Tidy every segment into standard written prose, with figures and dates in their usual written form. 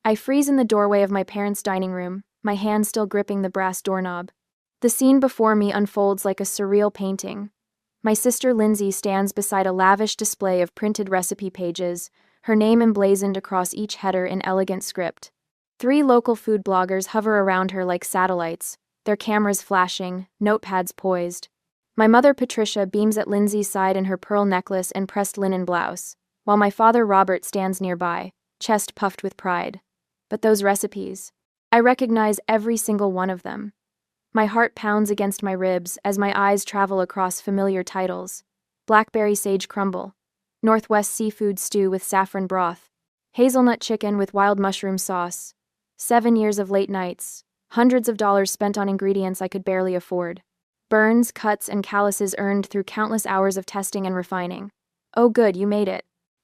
I freeze in the doorway of my parents' dining room, my hand still gripping the brass doorknob. The scene before me unfolds like a surreal painting. My sister Lindsay stands beside a lavish display of printed recipe pages, her name emblazoned across each header in elegant script. 3 local food bloggers hover around her like satellites, their cameras flashing, notepads poised. My mother Patricia beams at Lindsay's side in her pearl necklace and pressed linen blouse, while my father Robert stands nearby, chest puffed with pride. But those recipes, I recognize every single one of them. My heart pounds against my ribs as my eyes travel across familiar titles: blackberry sage crumble, Northwest seafood stew with saffron broth, hazelnut chicken with wild mushroom sauce, 7 years of late nights, hundreds of dollars spent on ingredients I could barely afford, burns, cuts, and calluses earned through countless hours of testing and refining. Oh good, you made it.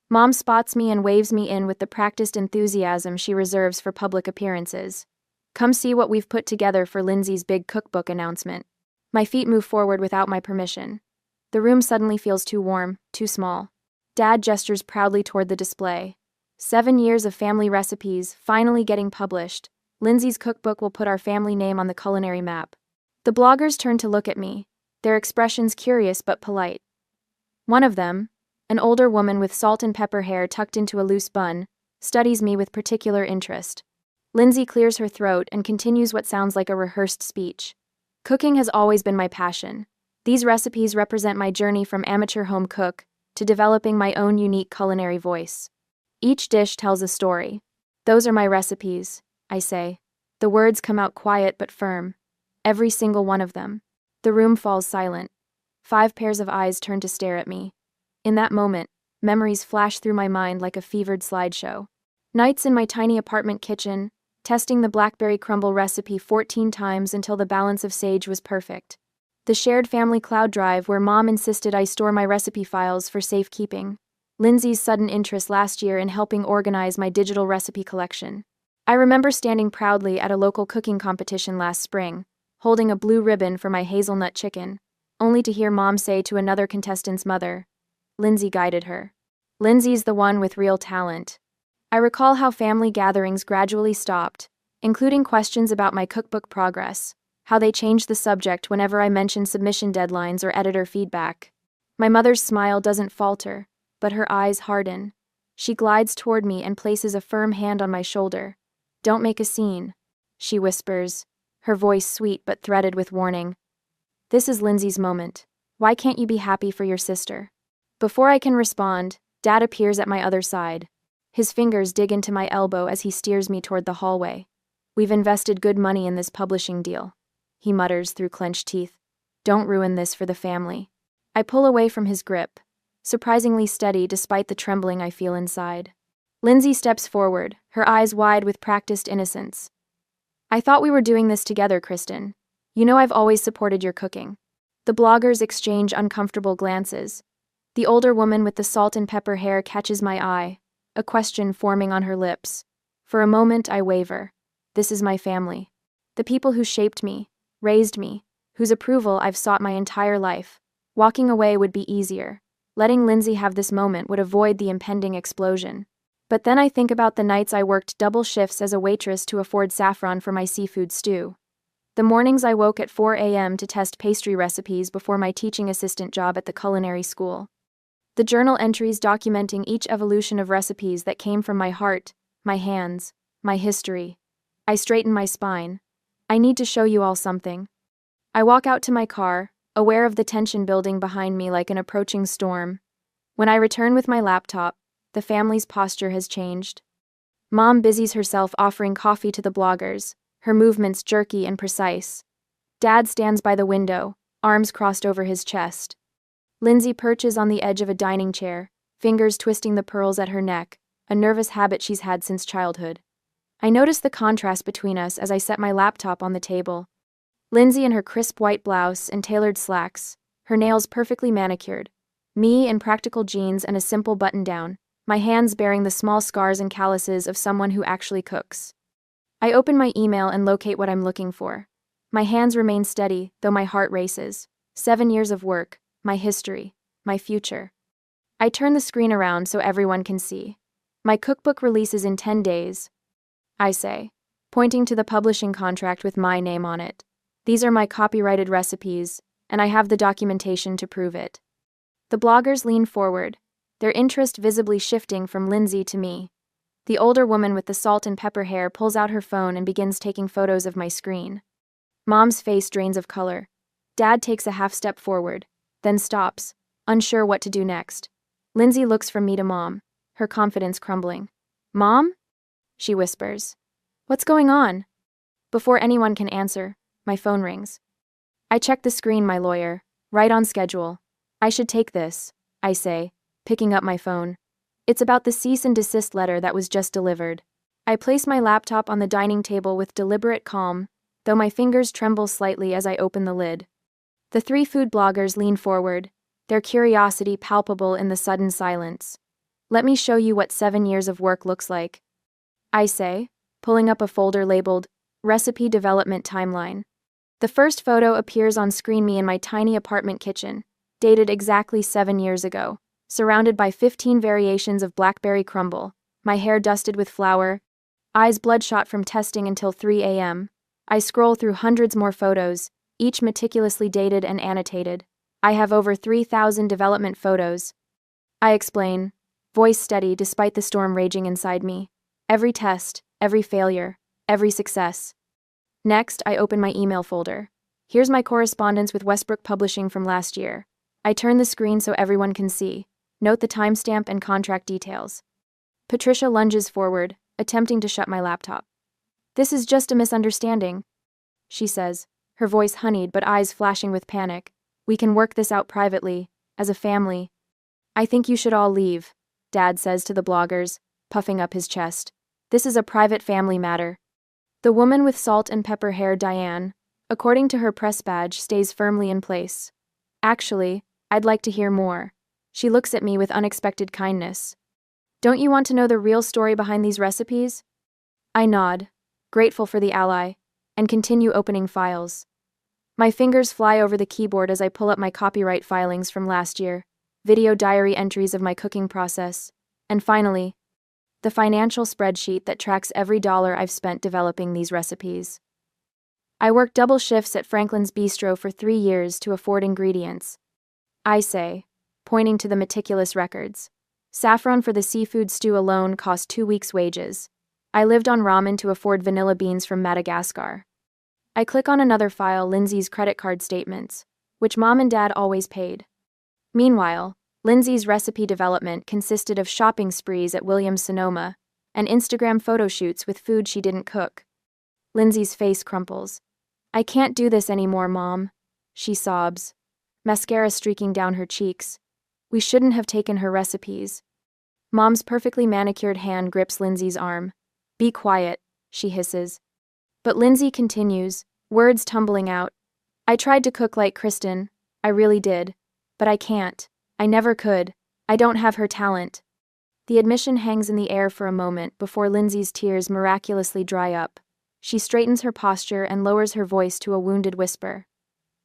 Mom spots me and waves me in with the practiced enthusiasm she reserves for public appearances. Come see what we've put together for Lindsay's big cookbook announcement. My feet move forward without my permission. The room suddenly feels too warm, too small. Dad gestures proudly toward the display. 7 years of family recipes, finally getting published. Lindsay's cookbook will put our family name on the culinary map. The bloggers turn to look at me, their expressions curious but polite. One of them, an older woman with salt and pepper hair tucked into a loose bun, studies me with particular interest. Lindsay clears her throat and continues what sounds like a rehearsed speech. Cooking has always been my passion. These recipes represent my journey from amateur home cook to developing my own unique culinary voice. Each dish tells a story. Those are my recipes, I say. The words come out quiet but firm. Every single one of them. The room falls silent. 5 pairs of eyes turn to stare at me. In that moment, memories flash through my mind like a fevered slideshow. Nights in my tiny apartment kitchen, testing the blackberry crumble recipe 14 times until the balance of sage was perfect. The shared family cloud drive where Mom insisted I store my recipe files for safekeeping. Lindsay's sudden interest last year in helping organize my digital recipe collection. I remember standing proudly at a local cooking competition last spring, holding a blue ribbon for my hazelnut chicken, only to hear Mom say to another contestant's mother, "Lindsay guided her. Lindsay's the one with real talent." I recall how family gatherings gradually stopped, including questions about my cookbook progress, how they changed the subject whenever I mentioned submission deadlines or editor feedback. My mother's smile doesn't falter, but her eyes harden. She glides toward me and places a firm hand on my shoulder. "Don't make a scene," she whispers, her voice sweet but threaded with warning. This is Lindsay's moment. Why can't you be happy for your sister? Before I can respond, Dad appears at my other side. His fingers dig into my elbow as he steers me toward the hallway. "We've invested good money in this publishing deal," he mutters through clenched teeth. "Don't ruin this for the family." I pull away from his grip, surprisingly steady despite the trembling I feel inside. Lindsay steps forward, her eyes wide with practiced innocence. "I thought we were doing this together, Kristen. You know I've always supported your cooking." The bloggers exchange uncomfortable glances. The older woman with the salt and pepper hair catches my eye, a question forming on her lips. For a moment I waver. This is my family. The people who shaped me, raised me, whose approval I've sought my entire life. Walking away would be easier. Letting Lindsay have this moment would avoid the impending explosion. But then I think about the nights I worked double shifts as a waitress to afford saffron for my seafood stew. The mornings I woke at 4 a.m. to test pastry recipes before my teaching assistant job at the culinary school. The journal entries documenting each evolution of recipes that came from my heart, my hands, my history. I straighten my spine. I need to show you all something. I walk out to my car, aware of the tension building behind me like an approaching storm. When I return with my laptop, the family's posture has changed. Mom busies herself offering coffee to the bloggers, her movements jerky and precise. Dad stands by the window, arms crossed over his chest. Lindsay perches on the edge of a dining chair, fingers twisting the pearls at her neck, a nervous habit she's had since childhood. I notice the contrast between us as I set my laptop on the table. Lindsay in her crisp white blouse and tailored slacks, her nails perfectly manicured. Me in practical jeans and a simple button-down, my hands bearing the small scars and calluses of someone who actually cooks. I open my email and locate what I'm looking for. My hands remain steady, though my heart races. 7 years of work, my history, my future. I turn the screen around so everyone can see. My cookbook releases in 10 days. I say, pointing to the publishing contract with my name on it. These are my copyrighted recipes, and I have the documentation to prove it. The bloggers lean forward, their interest visibly shifting from Lindsay to me. The older woman with the salt and pepper hair pulls out her phone and begins taking photos of my screen. Mom's face drains of color. Dad takes a half step forward, then stops, unsure what to do next. Lindsay looks from me to Mom, her confidence crumbling. Mom? She whispers. What's going on? Before anyone can answer, my phone rings. I check the screen, my lawyer, right on schedule. I should take this, I say, picking up my phone. It's about the cease and desist letter that was just delivered. I place my laptop on the dining table with deliberate calm, though my fingers tremble slightly as I open the lid. The three food bloggers lean forward, their curiosity palpable in the sudden silence. Let me show you what 7 years of work looks like, I say, pulling up a folder labeled Recipe Development Timeline. The first photo appears on screen, me in my tiny apartment kitchen, dated exactly 7 years ago, surrounded by 15 variations of blackberry crumble, my hair dusted with flour, eyes bloodshot from testing until 3 a.m. I scroll through hundreds more photos, each meticulously dated and annotated. I have over 3,000 development photos. I explain, voice steady despite the storm raging inside me. Every test, every failure, every success. Next, I open my email folder. Here's my correspondence with Westbrook Publishing from last year. I turn the screen so everyone can see. Note the timestamp and contract details. Patricia lunges forward, attempting to shut my laptop. This is just a misunderstanding, she says, her voice honeyed but eyes flashing with panic. We can work this out privately, as a family. I think you should all leave, Dad says to the bloggers, puffing up his chest. This is a private family matter. The woman with salt and pepper hair, Diane, according to her press badge, stays firmly in place. Actually, I'd like to hear more. She looks at me with unexpected kindness. Don't you want to know the real story behind these recipes? I nod, grateful for the ally, and continue opening files. My fingers fly over the keyboard as I pull up my copyright filings from last year, video diary entries of my cooking process, and finally, the financial spreadsheet that tracks every dollar I've spent developing these recipes. I worked double shifts at Franklin's Bistro for 3 years to afford ingredients. I say, pointing to the meticulous records. Saffron for the seafood stew alone cost 2 weeks' wages. I lived on ramen to afford vanilla beans from Madagascar. I click on another file, Lindsay's credit card statements, which Mom and Dad always paid. Meanwhile, Lindsay's recipe development consisted of shopping sprees at Williams-Sonoma and Instagram photo shoots with food she didn't cook. Lindsay's face crumples. I can't do this anymore, Mom, she sobs, mascara streaking down her cheeks. We shouldn't have taken her recipes. Mom's perfectly manicured hand grips Lindsay's arm. Be quiet, she hisses. But Lindsay continues, words tumbling out. I tried to cook like Kristen, I really did. But I can't. I never could. I don't have her talent. The admission hangs in the air for a moment before Lindsay's tears miraculously dry up. She straightens her posture and lowers her voice to a wounded whisper.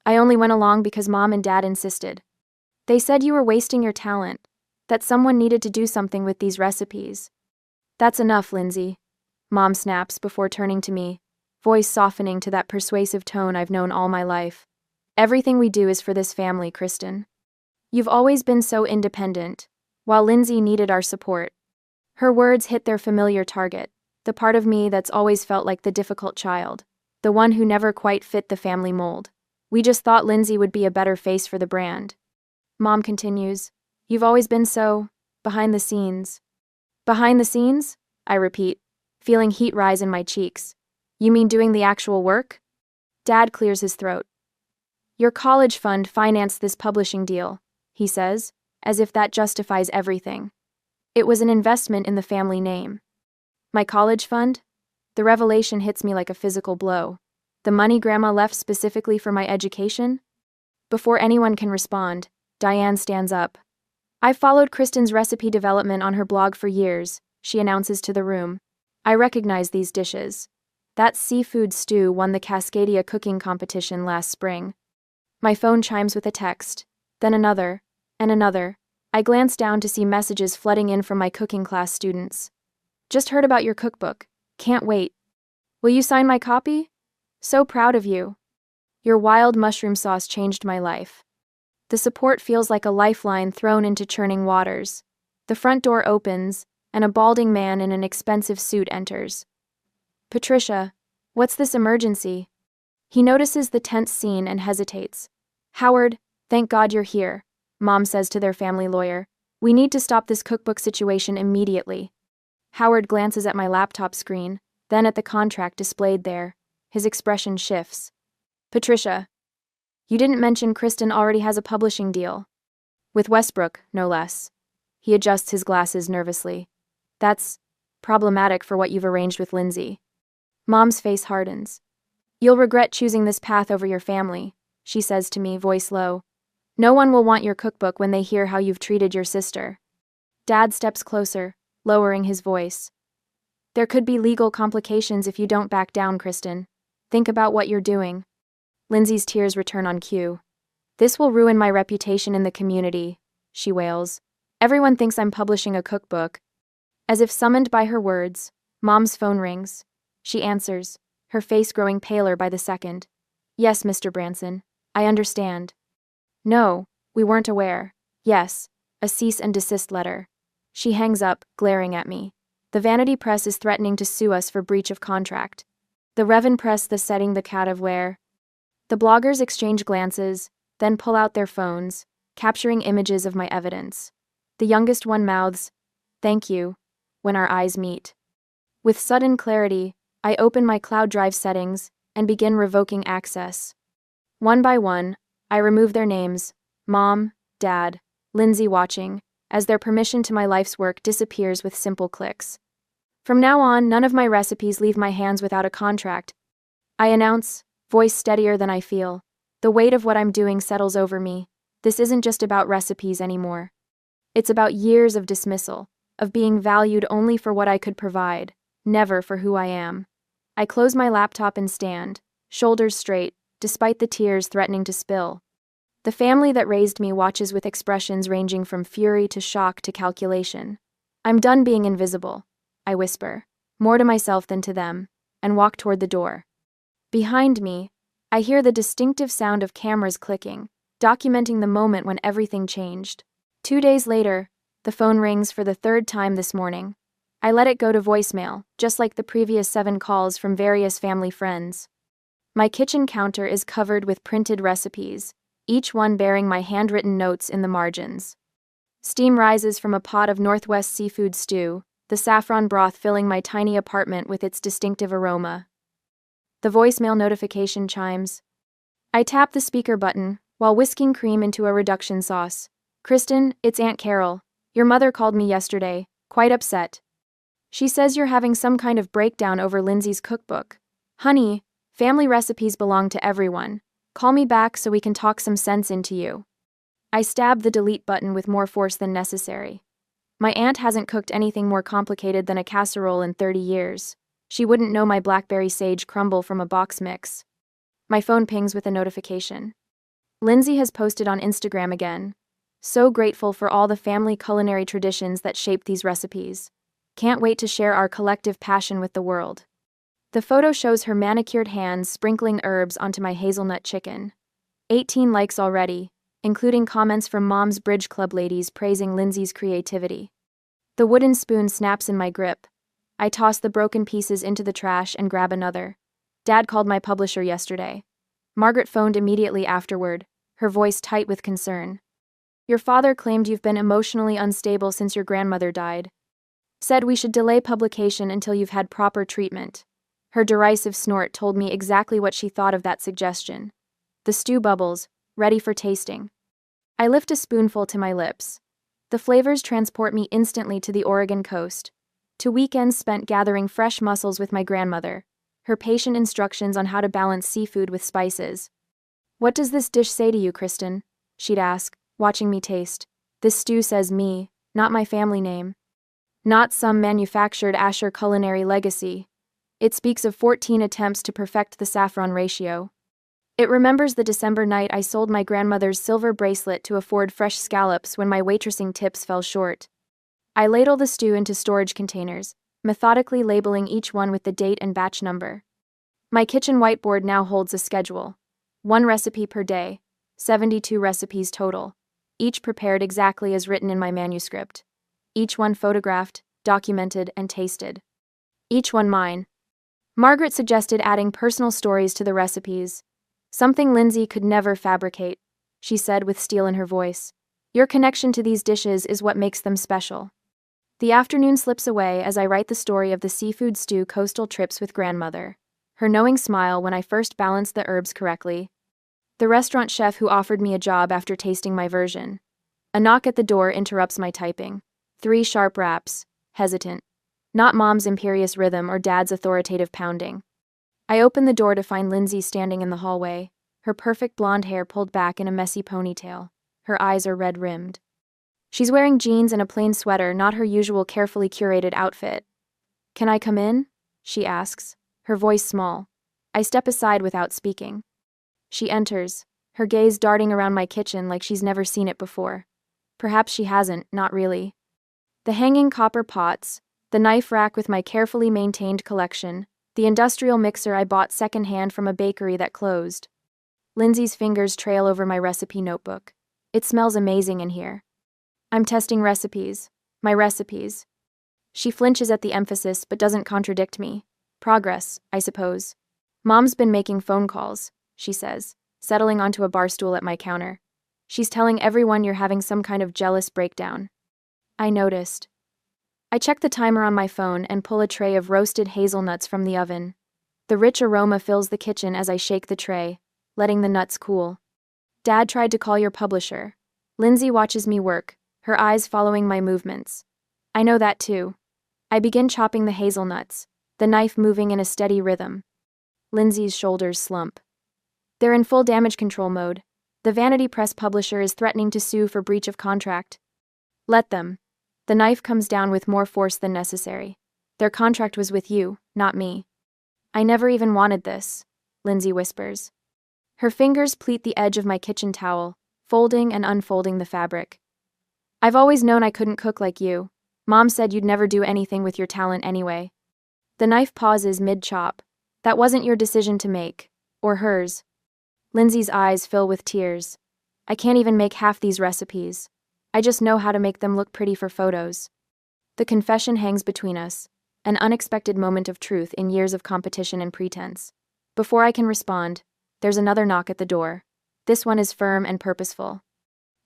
I only went along because Mom and Dad insisted. They said you were wasting your talent, that someone needed to do something with these recipes. That's enough, Lindsay, Mom snaps before turning to me, voice softening to that persuasive tone I've known all my life. Everything we do is for this family, Kristen. You've always been so independent, while Lindsay needed our support. Her words hit their familiar target, the part of me that's always felt like the difficult child, the one who never quite fit the family mold. We just thought Lindsay would be a better face for the brand. Mom continues, You've always been so, behind the scenes. Behind the scenes? I repeat, feeling heat rise in my cheeks. You mean doing the actual work? Dad clears his throat. Your college fund financed this publishing deal, he says, as if that justifies everything. It was an investment in the family name. My college fund? The revelation hits me like a physical blow. The money Grandma left specifically for my education? Before anyone can respond, Diane stands up. I've followed Kristen's recipe development on her blog for years, she announces to the room. I recognize these dishes. That seafood stew won the Cascadia cooking competition last spring. My phone chimes with a text, then another, and another. I glance down to see messages flooding in from my cooking class students. Just heard about your cookbook. Can't wait. Will you sign my copy? So proud of you. Your wild mushroom sauce changed my life. The support feels like a lifeline thrown into churning waters. The front door opens, and a balding man in an expensive suit enters. Patricia, what's this emergency? He notices the tense scene and hesitates. Howard, thank God you're here, Mom says to their family lawyer. We need to stop this cookbook situation immediately. Howard glances at my laptop screen, then at the contract displayed there. His expression shifts. Patricia, you didn't mention Kristen already has a publishing deal. With Westbrook, no less. He adjusts his glasses nervously. That's problematic for what you've arranged with Lindsay. Mom's face hardens. You'll regret choosing this path over your family, she says to me, voice low. No one will want your cookbook when they hear how you've treated your sister. Dad steps closer, lowering his voice. There could be legal complications if you don't back down, Kristen. Think about what you're doing. Lindsay's tears return on cue. This will ruin my reputation in the community, she wails. Everyone thinks I'm publishing a cookbook. As if summoned by her words, Mom's phone rings. She answers, her face growing paler by the second. Yes, Mr. Branson, I understand. No, we weren't aware. Yes, a cease and desist letter. She hangs up, glaring at me. The Vanity Press is threatening to sue us for breach of contract. The Revan Press the setting the cat of where. The bloggers exchange glances, then pull out their phones, capturing images of my evidence. The youngest one mouths, "Thank you," when our eyes meet. With sudden clarity, I open my cloud drive settings and begin revoking access. One by one, I remove their names, Mom, Dad, Lindsay watching, as their permission to my life's work disappears with simple clicks. From now on, none of my recipes leave my hands without a contract. I announce, voice steadier than I feel. The weight of what I'm doing settles over me. This isn't just about recipes anymore. It's about years of dismissal, of being valued only for what I could provide, never for who I am. I close my laptop and stand, shoulders straight, despite the tears threatening to spill. The family that raised me watches with expressions ranging from fury to shock to calculation. I'm done being invisible, I whisper, more to myself than to them, and walk toward the door. Behind me, I hear the distinctive sound of cameras clicking, documenting the moment when everything changed. 2 days later, the phone rings for the third time this morning. I let it go to voicemail, just like the previous 7 calls from various family friends. My kitchen counter is covered with printed recipes, each one bearing my handwritten notes in the margins. Steam rises from a pot of Northwest seafood stew, the saffron broth filling my tiny apartment with its distinctive aroma. The voicemail notification chimes. I tap the speaker button, while whisking cream into a reduction sauce. Kristen, it's Aunt Carol. Your mother called me yesterday, quite upset. She says you're having some kind of breakdown over Lindsay's cookbook. Honey, family recipes belong to everyone. Call me back so we can talk some sense into you. I stab the delete button with more force than necessary. My aunt hasn't cooked anything more complicated than a casserole in 30 years. She wouldn't know my blackberry sage crumble from a box mix. My phone pings with a notification. Lindsay has posted on Instagram again. So grateful for all the family culinary traditions that shaped these recipes. Can't wait to share our collective passion with the world. The photo shows her manicured hands sprinkling herbs onto my hazelnut chicken. 18 likes already, including comments from Mom's Bridge Club ladies praising Lindsay's creativity. The wooden spoon snaps in my grip. I toss the broken pieces into the trash and grab another. Dad called my publisher yesterday. Margaret phoned immediately afterward, her voice tight with concern. Your father claimed you've been emotionally unstable since your grandmother died. Said we should delay publication until you've had proper treatment. Her derisive snort told me exactly what she thought of that suggestion. The stew bubbles, ready for tasting. I lift a spoonful to my lips. The flavors transport me instantly to the Oregon coast, to weekends spent gathering fresh mussels with my grandmother, her patient instructions on how to balance seafood with spices. What does this dish say to you, Kristen? She'd ask, watching me taste. This stew says me, not my family name. Not some manufactured Asher culinary legacy. It speaks of 14 attempts to perfect the saffron ratio. It remembers the December night I sold my grandmother's silver bracelet to afford fresh scallops when my waitressing tips fell short. I ladle the stew into storage containers, methodically labeling each one with the date and batch number. My kitchen whiteboard now holds a schedule. 1 recipe per day, 72 recipes total, each prepared exactly as written in my manuscript. Each one photographed, documented, and tasted. Each one mine. Margaret suggested adding personal stories to the recipes. Something Lindsay could never fabricate, she said with steel in her voice. Your connection to these dishes is what makes them special. The afternoon slips away as I write the story of the seafood stew coastal trips with grandmother. Her knowing smile when I first balanced the herbs correctly. The restaurant chef who offered me a job after tasting my version. A knock at the door interrupts my typing. 3 sharp raps, hesitant. Not Mom's imperious rhythm or Dad's authoritative pounding. I open the door to find Lindsay standing in the hallway, her perfect blonde hair pulled back in a messy ponytail. Her eyes are red-rimmed. She's wearing jeans and a plain sweater, not her usual carefully curated outfit. Can I come in? She asks, her voice small. I step aside without speaking. She enters, her gaze darting around my kitchen like she's never seen it before. Perhaps she hasn't, not really. The hanging copper pots, the knife rack with my carefully maintained collection, the industrial mixer I bought secondhand from a bakery that closed. Lindsay's fingers trail over my recipe notebook. It smells amazing in here. I'm testing recipes. My recipes. She flinches at the emphasis but doesn't contradict me. Progress, I suppose. Mom's been making phone calls, she says, settling onto a bar stool at my counter. She's telling everyone you're having some kind of jealous breakdown. I noticed. I check the timer on my phone and pull a tray of roasted hazelnuts from the oven. The rich aroma fills the kitchen as I shake the tray, letting the nuts cool. Dad tried to call your publisher. Lindsay watches me work, her eyes following my movements. I know that too. I begin chopping the hazelnuts, the knife moving in a steady rhythm. Lindsay's shoulders slump. They're in full damage control mode. The Vanity Press publisher is threatening to sue for breach of contract. Let them. The knife comes down with more force than necessary. Their contract was with you, not me. I never even wanted this, Lindsay whispers. Her fingers pleat the edge of my kitchen towel, folding and unfolding the fabric. I've always known I couldn't cook like you. Mom said you'd never do anything with your talent anyway. The knife pauses mid-chop. That wasn't your decision to make. Or hers. Lindsay's eyes fill with tears. I can't even make half these recipes. I just know how to make them look pretty for photos. The confession hangs between us, an unexpected moment of truth in years of competition and pretense. Before I can respond, there's another knock at the door. This one is firm and purposeful.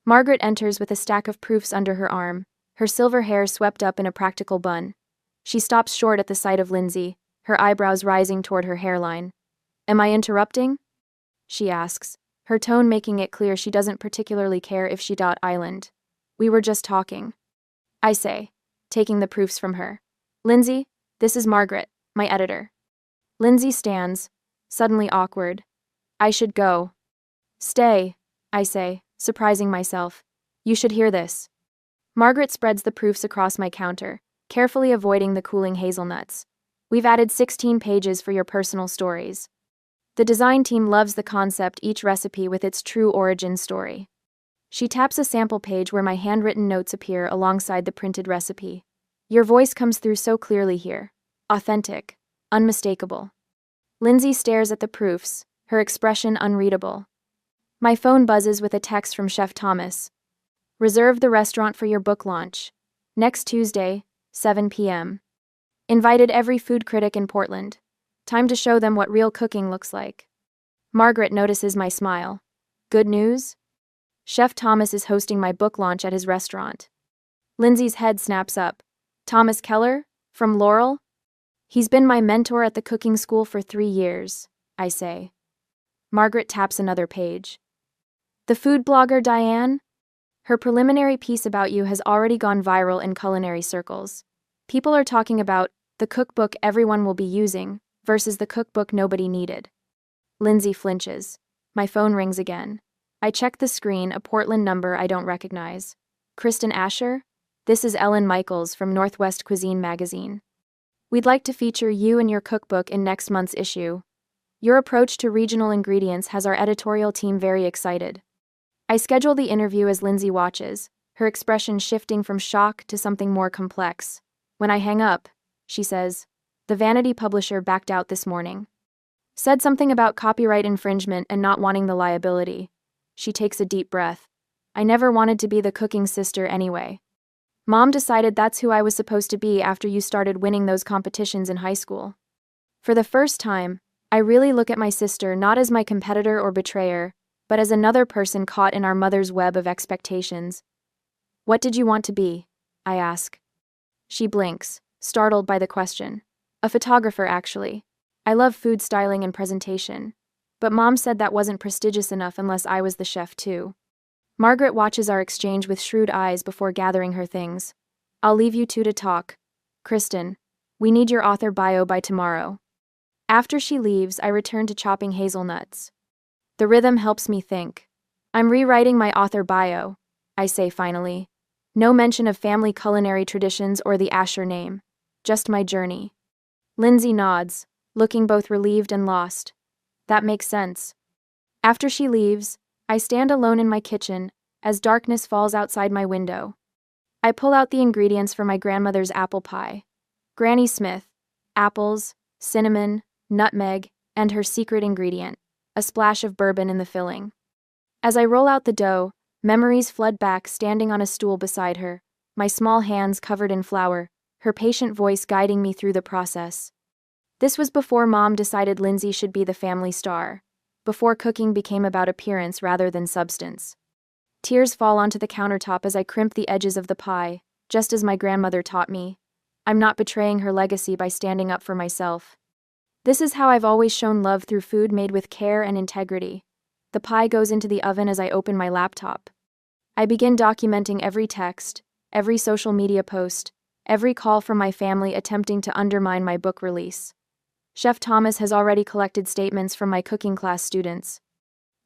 Margaret enters with a stack of proofs under her arm, her silver hair swept up in a practical bun. She stops short at the sight of Lindsay, her eyebrows rising toward her hairline. Am I interrupting? She asks, her tone making it clear she doesn't particularly care if she .island. We were just talking. I say, taking the proofs from her. Lindsay, this is Margaret, my editor. Lindsay stands, suddenly awkward. I should go. Stay, I say, surprising myself. You should hear this. Margaret spreads the proofs across my counter, carefully avoiding the cooling hazelnuts. We've added 16 pages for your personal stories. The design team loves the concept, each recipe with its true origin story. She taps a sample page where my handwritten notes appear alongside the printed recipe. Your voice comes through so clearly here. Authentic. Unmistakable. Lindsay stares at the proofs, her expression unreadable. My phone buzzes with a text from Chef Thomas. Reserve the restaurant for your book launch. Next Tuesday, 7 p.m. Invited every food critic in Portland. Time to show them what real cooking looks like. Margaret notices my smile. Good news? Chef Thomas is hosting my book launch at his restaurant. Lindsay's head snaps up. Thomas Keller? From Laurel? He's been my mentor at the cooking school for 3 years, I say. Margaret taps another page. The food blogger Diane? Her preliminary piece about you has already gone viral in culinary circles. People are talking about the cookbook everyone will be using versus the cookbook nobody needed. Lindsay flinches. My phone rings again. I check the screen, a Portland number I don't recognize. Kristen Asher? This is Ellen Michaels from Northwest Cuisine magazine. We'd like to feature you and your cookbook in next month's issue. Your approach to regional ingredients has our editorial team very excited. I schedule the interview as Lindsay watches, her expression shifting from shock to something more complex. When I hang up, she says. The Vanity publisher backed out this morning. Said something about copyright infringement and not wanting the liability. She takes a deep breath. I never wanted to be the cooking sister anyway. Mom decided that's who I was supposed to be after you started winning those competitions in high school. For the first time, I really look at my sister not as my competitor or betrayer, but as another person caught in our mother's web of expectations. What did you want to be? I ask. She blinks, startled by the question. A photographer, actually. I love food styling and presentation. But Mom said that wasn't prestigious enough unless I was the chef too. Margaret watches our exchange with shrewd eyes before gathering her things. I'll leave you two to talk. Kristen, we need your author bio by tomorrow. After she leaves, I return to chopping hazelnuts. The rhythm helps me think. I'm rewriting my author bio, I say finally. No mention of family culinary traditions or the Asher name. Just my journey. Lindsay nods, looking both relieved and lost. That makes sense. After she leaves, I stand alone in my kitchen as darkness falls outside my window. I pull out the ingredients for my grandmother's apple pie. Granny Smith, apples, cinnamon, nutmeg, and her secret ingredient, a splash of bourbon in the filling. As I roll out the dough, memories flood back standing on a stool beside her, my small hands covered in flour, her patient voice guiding me through the process. This was before Mom decided Lindsay should be the family star, before cooking became about appearance rather than substance. Tears fall onto the countertop as I crimp the edges of the pie, just as my grandmother taught me. I'm not betraying her legacy by standing up for myself. This is how I've always shown love, through food made with care and integrity. The pie goes into the oven as I open my laptop. I begin documenting every text, every social media post, every call from my family attempting to undermine my book release. Chef Thomas has already collected statements from my cooking class students.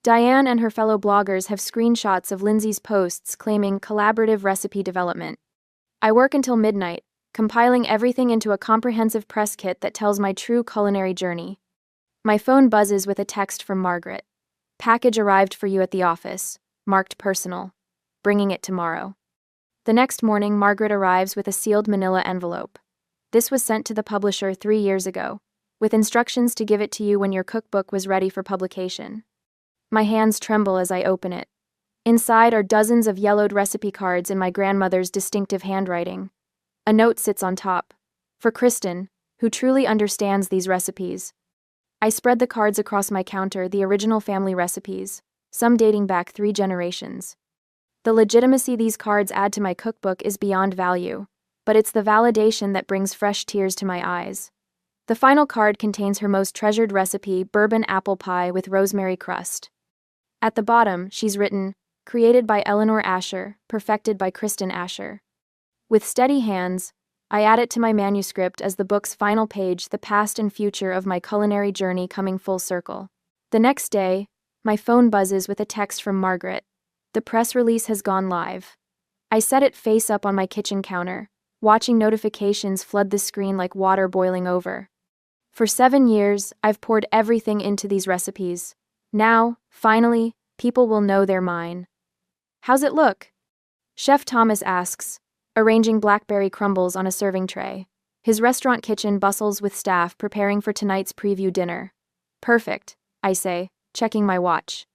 Diane and her fellow bloggers have screenshots of Lindsay's posts claiming collaborative recipe development. I work until midnight, compiling everything into a comprehensive press kit that tells my true culinary journey. My phone buzzes with a text from Margaret. Package arrived for you at the office, marked personal. Bringing it tomorrow. The next morning, Margaret arrives with a sealed manila envelope. This was sent to the publisher 3 years ago, with instructions to give it to you when your cookbook was ready for publication. My hands tremble as I open it. Inside are dozens of yellowed recipe cards in my grandmother's distinctive handwriting. A note sits on top. For Kristen, who truly understands these recipes. I spread the cards across my counter, the original family recipes, some dating back 3 generations. The legitimacy these cards add to my cookbook is beyond value, but it's the validation that brings fresh tears to my eyes. The final card contains her most treasured recipe, bourbon apple pie with rosemary crust. At the bottom, she's written, created by Eleanor Asher, perfected by Kristen Asher. With steady hands, I add it to my manuscript as the book's final page, the past and future of my culinary journey coming full circle. The next day, my phone buzzes with a text from Margaret. The press release has gone live. I set it face up on my kitchen counter, watching notifications flood the screen like water boiling over. For 7 years, I've poured everything into these recipes. Now, finally, people will know they're mine. How's it look? Chef Thomas asks, arranging blackberry crumbles on a serving tray. His restaurant kitchen bustles with staff preparing for tonight's preview dinner. Perfect, I say, checking my watch.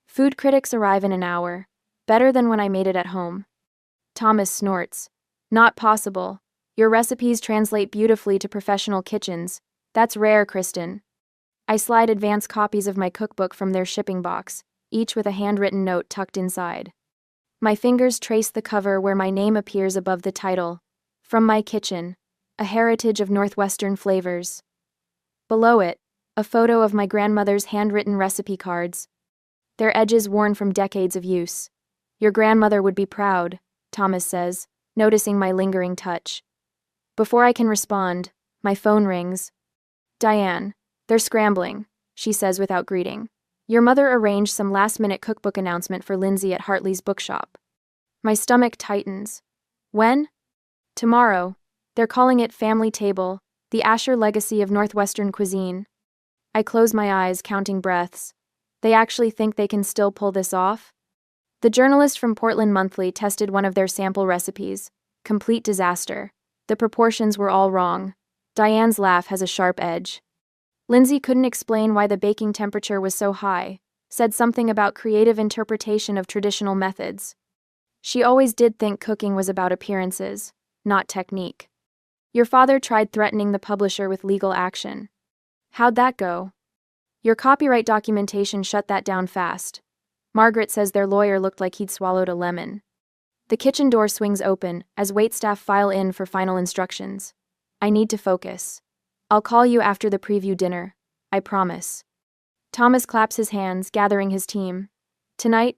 Food critics arrive in an hour. Better than when I made it at home. Thomas snorts. Not possible. Your recipes translate beautifully to professional kitchens. That's rare, Kristen. I slide advance copies of my cookbook from their shipping box, each with a handwritten note tucked inside. My fingers trace the cover where my name appears above the title. From My Kitchen, a heritage of Northwestern flavors. Below it, a photo of my grandmother's handwritten recipe cards. Their edges worn from decades of use. Your grandmother would be proud, Thomas says, noticing my lingering touch. Before I can respond, my phone rings. Diane, they're scrambling, she says without greeting. Your mother arranged some last-minute cookbook announcement for Lindsay at Hartley's bookshop. My stomach tightens. When? Tomorrow. They're calling it Family Table, the Asher legacy of Northwestern cuisine. I close my eyes, counting breaths. They actually think they can still pull this off? The journalist from Portland Monthly tested one of their sample recipes. Complete disaster. The proportions were all wrong. Diane's laugh has a sharp edge. Lindsay couldn't explain why the baking temperature was so high, said something about creative interpretation of traditional methods. She always did think cooking was about appearances, not technique. Your father tried threatening the publisher with legal action. How'd that go? Your copyright documentation shut that down fast. Margaret says their lawyer looked like he'd swallowed a lemon. The kitchen door swings open as waitstaff file in for final instructions. I need to focus. I'll call you after the preview dinner. I promise. Thomas claps his hands, gathering his team. Tonight,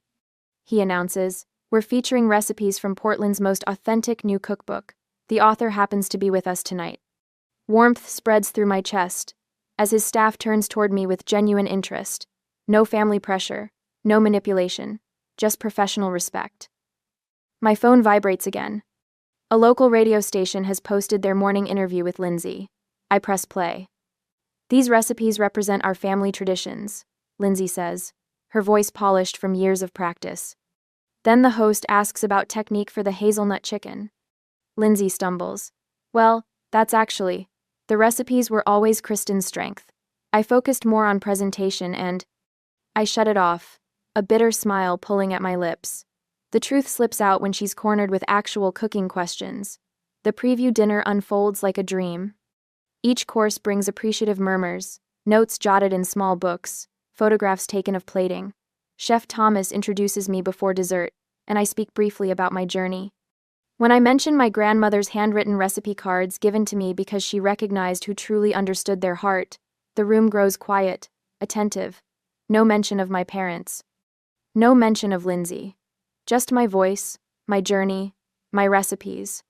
he announces, we're featuring recipes from Portland's most authentic new cookbook. The author happens to be with us tonight. Warmth spreads through my chest as his staff turns toward me with genuine interest. No family pressure, no manipulation, just professional respect. My phone vibrates again. A local radio station has posted their morning interview with Lindsay. I press play. These recipes represent our family traditions, Lindsay says, her voice polished from years of practice. Then the host asks about technique for the hazelnut chicken. Lindsay stumbles. Well, that's actually, the recipes were always Kristen's strength. I focused more on presentation and I shut it off, a bitter smile pulling at my lips. The truth slips out when she's cornered with actual cooking questions. The preview dinner unfolds like a dream. Each course brings appreciative murmurs, notes jotted in small books, photographs taken of plating. Chef Thomas introduces me before dessert, and I speak briefly about my journey. When I mention my grandmother's handwritten recipe cards given to me because she recognized who truly understood their heart, the room grows quiet, attentive. No mention of my parents. No mention of Lindsay. Just my voice, my journey, my recipes.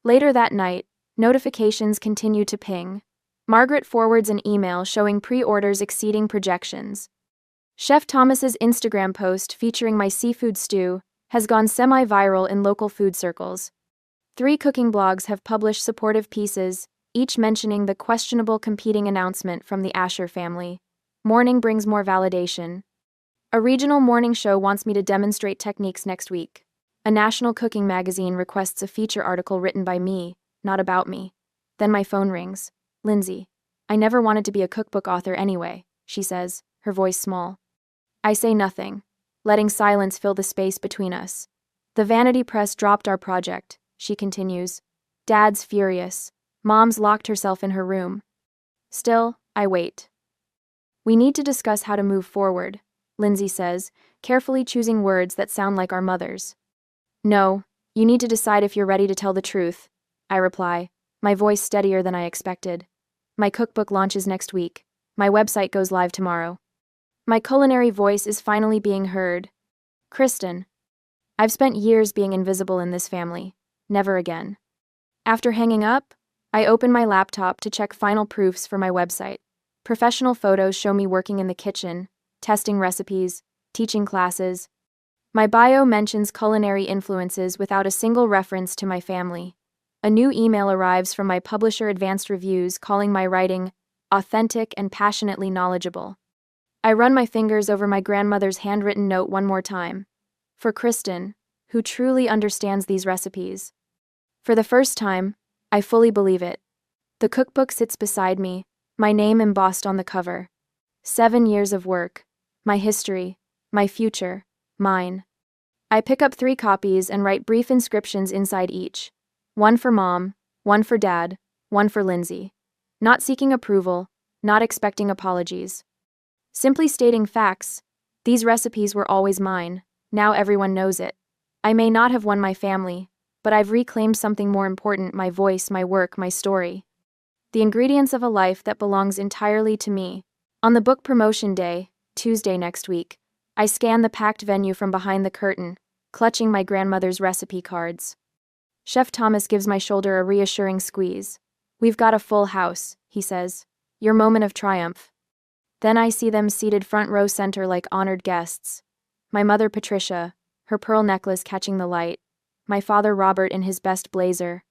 Later that night, notifications continue to ping. Margaret forwards an email showing pre-orders exceeding projections. Chef Thomas's Instagram post featuring my seafood stew has gone semi-viral in local food circles. 3 cooking blogs have published supportive pieces, each mentioning the questionable competing announcement from the Asher family. Morning brings more validation. A regional morning show wants me to demonstrate techniques next week. A national cooking magazine requests a feature article written by me, not about me. Then my phone rings. Lindsay. I never wanted to be a cookbook author anyway, she says, her voice small. I say nothing, letting silence fill the space between us. The Vanity Press dropped our project, she continues. Dad's furious. Mom's locked herself in her room. Still, I wait. We need to discuss how to move forward, Lindsay says, carefully choosing words that sound like our mother's. No, you need to decide if you're ready to tell the truth, I reply, my voice steadier than I expected. My cookbook launches next week. My website goes live tomorrow. My culinary voice is finally being heard. Kristen. I've spent years being invisible in this family. Never again. After hanging up, I open my laptop to check final proofs for my website. Professional photos show me working in the kitchen, testing recipes, teaching classes. My bio mentions culinary influences without a single reference to my family. A new email arrives from my publisher Advanced Reviews calling my writing authentic and passionately knowledgeable. I run my fingers over my grandmother's handwritten note one more time. For Kristen, who truly understands these recipes. For the first time, I fully believe it. The cookbook sits beside me, my name embossed on the cover. 7 years of work. My history. My future. Mine. I pick up 3 copies and write brief inscriptions inside each. One for Mom, one for Dad, one for Lindsay. Not seeking approval, not expecting apologies. Simply stating facts. These recipes were always mine. Now everyone knows it. I may not have won my family, but I've reclaimed something more important, my voice, my work, my story. The ingredients of a life that belongs entirely to me. On the book promotion day, Tuesday next week, I scan the packed venue from behind the curtain, clutching my grandmother's recipe cards. Chef Thomas gives my shoulder a reassuring squeeze. We've got a full house, he says. Your moment of triumph. Then I see them seated front row center like honored guests. My mother Patricia, her pearl necklace catching the light. My father Robert in his best blazer.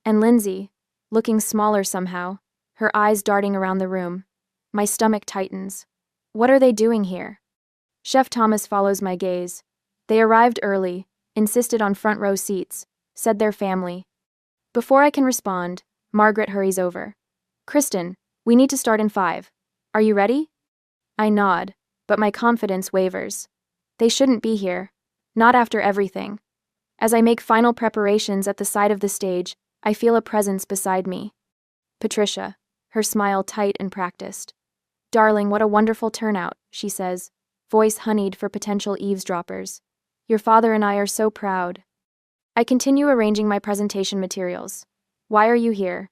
And Lindsay, looking smaller somehow, her eyes darting around the room. My stomach tightens. What are they doing here? Chef Thomas follows my gaze. They arrived early, insisted on front row seats, said their family. Before I can respond, Margaret hurries over. Kristen, we need to start in 5. Are you ready? I nod, but my confidence wavers. They shouldn't be here. Not after everything. As I make final preparations at the side of the stage, I feel a presence beside me. Patricia, her smile tight and practiced. Darling, what a wonderful turnout, she says, voice honeyed for potential eavesdroppers. Your father and I are so proud. I continue arranging my presentation materials. Why are you here?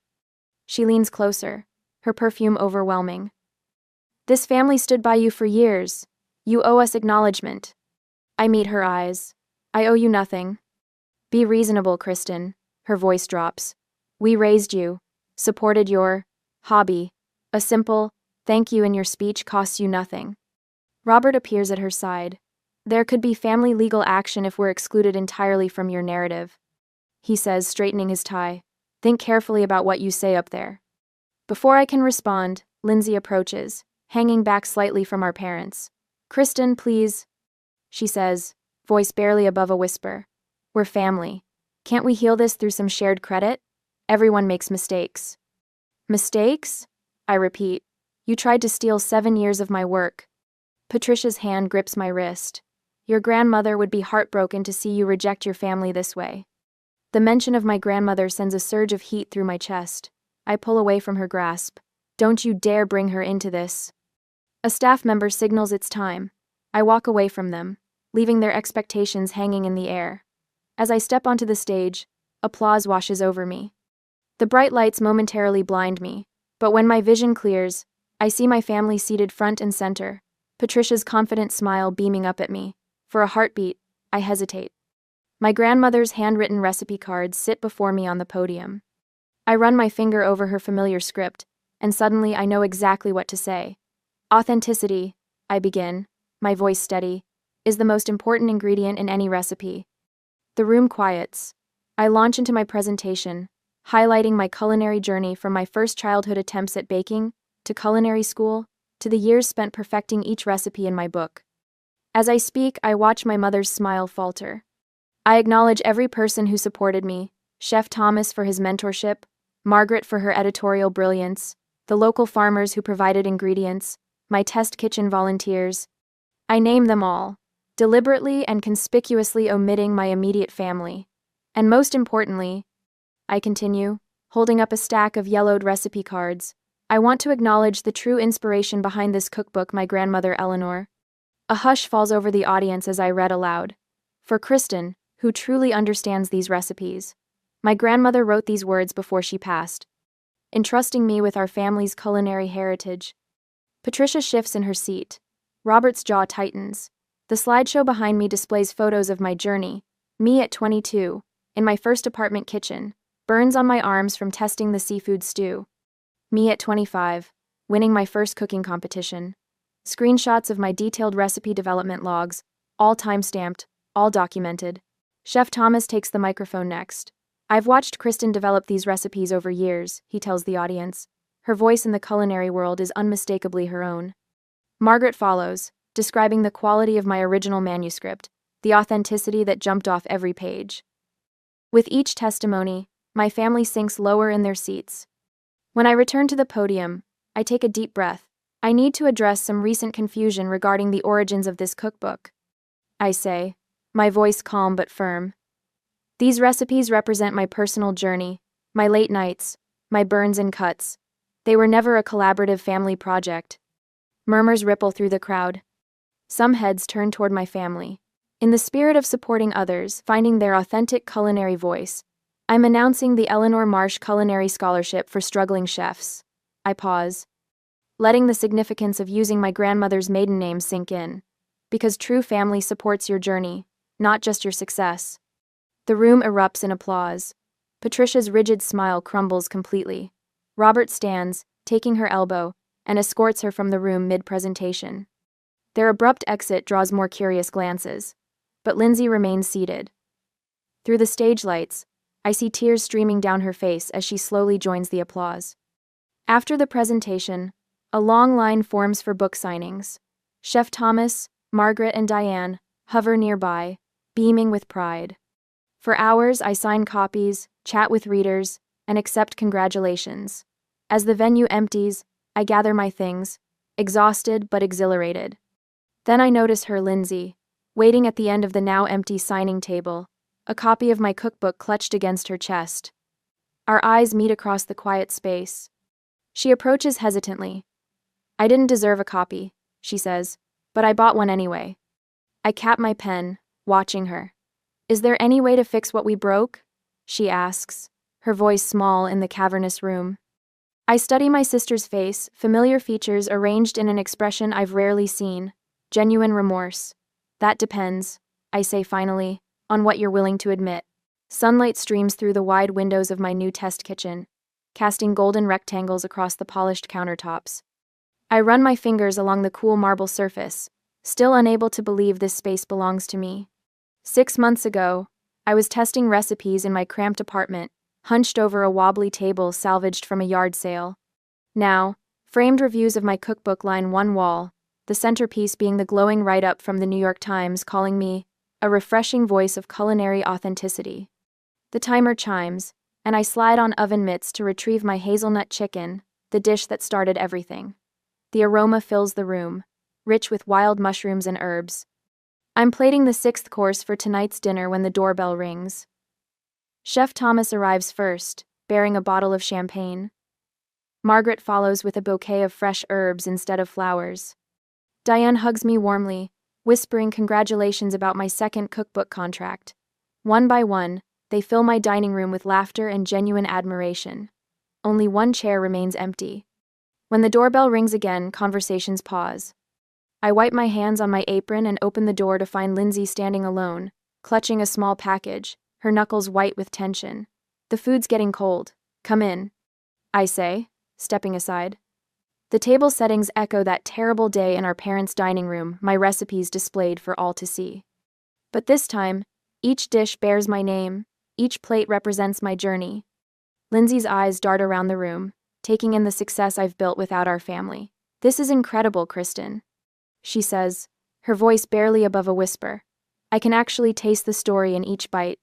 She leans closer, her perfume overwhelming. This family stood by you for years. You owe us acknowledgement. I meet her eyes. I owe you nothing. Be reasonable, Kristen. Her voice drops. We raised you, supported your hobby. A simple thank you in your speech costs you nothing. Robert appears at her side. There could be family legal action if we're excluded entirely from your narrative. He says, straightening his tie. Think carefully about what you say up there. Before I can respond, Lindsay approaches, hanging back slightly from our parents. Kristen, please, she says, voice barely above a whisper. We're family. Can't we heal this through some shared credit? Everyone makes mistakes. Mistakes? I repeat. You tried to steal 7 years of my work. Patricia's hand grips my wrist. Your grandmother would be heartbroken to see you reject your family this way. The mention of my grandmother sends a surge of heat through my chest. I pull away from her grasp. Don't you dare bring her into this. A staff member signals it's time. I walk away from them, leaving their expectations hanging in the air. As I step onto the stage, applause washes over me. The bright lights momentarily blind me, but when my vision clears, I see my family seated front and center, Patricia's confident smile beaming up at me. For a heartbeat, I hesitate. My grandmother's handwritten recipe cards sit before me on the podium. I run my finger over her familiar script, and suddenly I know exactly what to say. Authenticity, I begin, my voice steady, is the most important ingredient in any recipe. The room quiets. I launch into my presentation, highlighting my culinary journey from my first childhood attempts at baking, to culinary school, to the years spent perfecting each recipe in my book. As I speak, I watch my mother's smile falter. I acknowledge every person who supported me, Chef Thomas for his mentorship, Margaret for her editorial brilliance, the local farmers who provided ingredients, my test kitchen volunteers. I name them all, deliberately and conspicuously omitting my immediate family. And most importantly, I continue, holding up a stack of yellowed recipe cards, I want to acknowledge the true inspiration behind this cookbook, my grandmother Eleanor. A hush falls over the audience as I read aloud. For Kristen, who truly understands these recipes. My grandmother wrote these words before she passed, entrusting me with our family's culinary heritage. Patricia shifts in her seat. Robert's jaw tightens. The slideshow behind me displays photos of my journey, me at 22, in my first apartment kitchen, burns on my arms from testing the seafood stew. Me at 25, winning my first cooking competition. Screenshots of my detailed recipe development logs, all time-stamped, all documented. Chef Thomas takes the microphone next. I've watched Kristen develop these recipes over years, he tells the audience. Her voice in the culinary world is unmistakably her own. Margaret follows, describing the quality of my original manuscript, the authenticity that jumped off every page. With each testimony, my family sinks lower in their seats. When I return to the podium, I take a deep breath. I need to address some recent confusion regarding the origins of this cookbook. I say, my voice calm but firm. These recipes represent my personal journey, my late nights, my burns and cuts. They were never a collaborative family project. Murmurs ripple through the crowd. Some heads turn toward my family. In the spirit of supporting others, finding their authentic culinary voice, I'm announcing the Eleanor Marsh Culinary Scholarship for Struggling Chefs. I pause, letting the significance of using my grandmother's maiden name sink in. Because true family supports your journey, not just your success. The room erupts in applause. Patricia's rigid smile crumbles completely. Robert stands, taking her elbow, and escorts her from the room mid-presentation. Their abrupt exit draws more curious glances, but Lindsay remains seated. Through the stage lights, I see tears streaming down her face as she slowly joins the applause. After the presentation, a long line forms for book signings. Chef Thomas, Margaret, and Diane hover nearby, beaming with pride. For hours, I sign copies, chat with readers, and accept congratulations. As the venue empties, I gather my things, exhausted but exhilarated. Then I notice her, Lindsay, waiting at the end of the now empty signing table, a copy of my cookbook clutched against her chest. Our eyes meet across the quiet space. She approaches hesitantly. "I didn't deserve a copy," she says, "but I bought one anyway." I cap my pen, watching her. "Is there any way to fix what we broke?" she asks, her voice small in the cavernous room. I study my sister's face, familiar features arranged in an expression I've rarely seen, genuine remorse. "That depends," I say finally, "on what you're willing to admit." Sunlight streams through the wide windows of my new test kitchen, casting golden rectangles across the polished countertops. I run my fingers along the cool marble surface, still unable to believe this space belongs to me. 6 months ago, I was testing recipes in my cramped apartment, hunched over a wobbly table salvaged from a yard sale. Now, framed reviews of my cookbook line one wall, the centerpiece being the glowing write-up from the New York Times calling me a refreshing voice of culinary authenticity. The timer chimes, and I slide on oven mitts to retrieve my hazelnut chicken, the dish that started everything. The aroma fills the room, rich with wild mushrooms and herbs. I'm plating the 6th course for tonight's dinner when the doorbell rings. Chef Thomas arrives first, bearing a bottle of champagne. Margaret follows with a bouquet of fresh herbs instead of flowers. Diane hugs me warmly, whispering congratulations about my 2nd cookbook contract. One by one, they fill my dining room with laughter and genuine admiration. Only one chair remains empty. When the doorbell rings again, conversations pause. I wipe my hands on my apron and open the door to find Lindsay standing alone, clutching a small package, her knuckles white with tension. "The food's getting cold. Come in," I say, stepping aside. The table settings echo that terrible day in our parents' dining room, my recipes displayed for all to see. But this time, each dish bears my name, each plate represents my journey. Lindsay's eyes dart around the room, taking in the success I've built without our family. "This is incredible, Kristen," she says, her voice barely above a whisper. I can actually taste the story in each bite.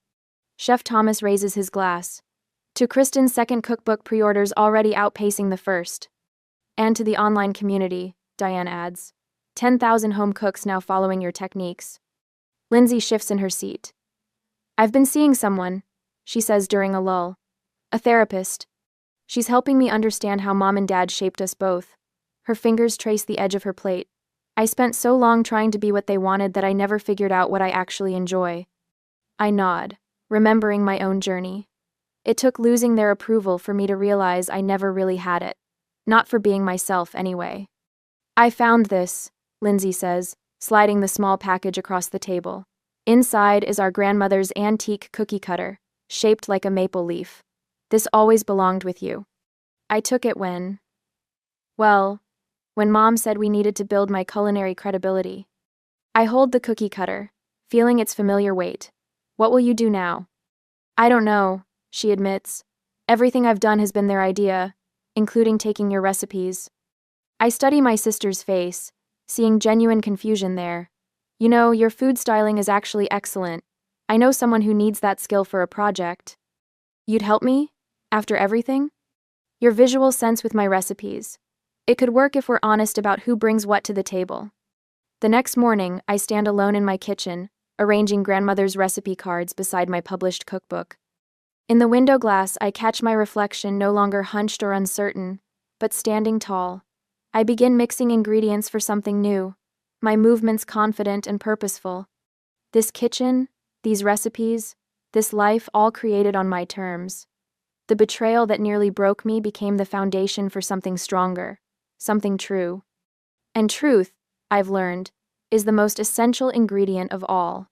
Chef Thomas raises his glass. "To Kristen's 2nd cookbook pre-orders already outpacing the 1st. And to the online community," Diane adds. 10,000 home cooks now following your techniques." Lindsay shifts in her seat. "I've been seeing someone," she says during a lull. "A therapist. She's helping me understand how Mom and Dad shaped us both." Her fingers trace the edge of her plate. "I spent so long trying to be what they wanted that I never figured out what I actually enjoy." I nod, remembering my own journey. It took losing their approval for me to realize I never really had it. Not for being myself, anyway. "I found this," Lindsay says, sliding the small package across the table. "Inside is our grandmother's antique cookie cutter, shaped like a maple leaf. This always belonged with you. I took it when Mom said we needed to build my culinary credibility." I hold the cookie cutter, feeling its familiar weight. "What will you do now?" "I don't know," she admits. "Everything I've done has been their idea, including taking your recipes." I study my sister's face, seeing genuine confusion there. "You know, your food styling is actually excellent. I know someone who needs that skill for a project." "You'd help me? After everything?" "Your visual sense with my recipes. It could work if we're honest about who brings what to the table." The next morning, I stand alone in my kitchen, arranging grandmother's recipe cards beside my published cookbook. In the window glass, I catch my reflection no longer hunched or uncertain, but standing tall. I begin mixing ingredients for something new, my movements confident and purposeful. This kitchen, these recipes, this life all created on my terms. The betrayal that nearly broke me became the foundation for something stronger, something true. And truth, I've learned, is the most essential ingredient of all.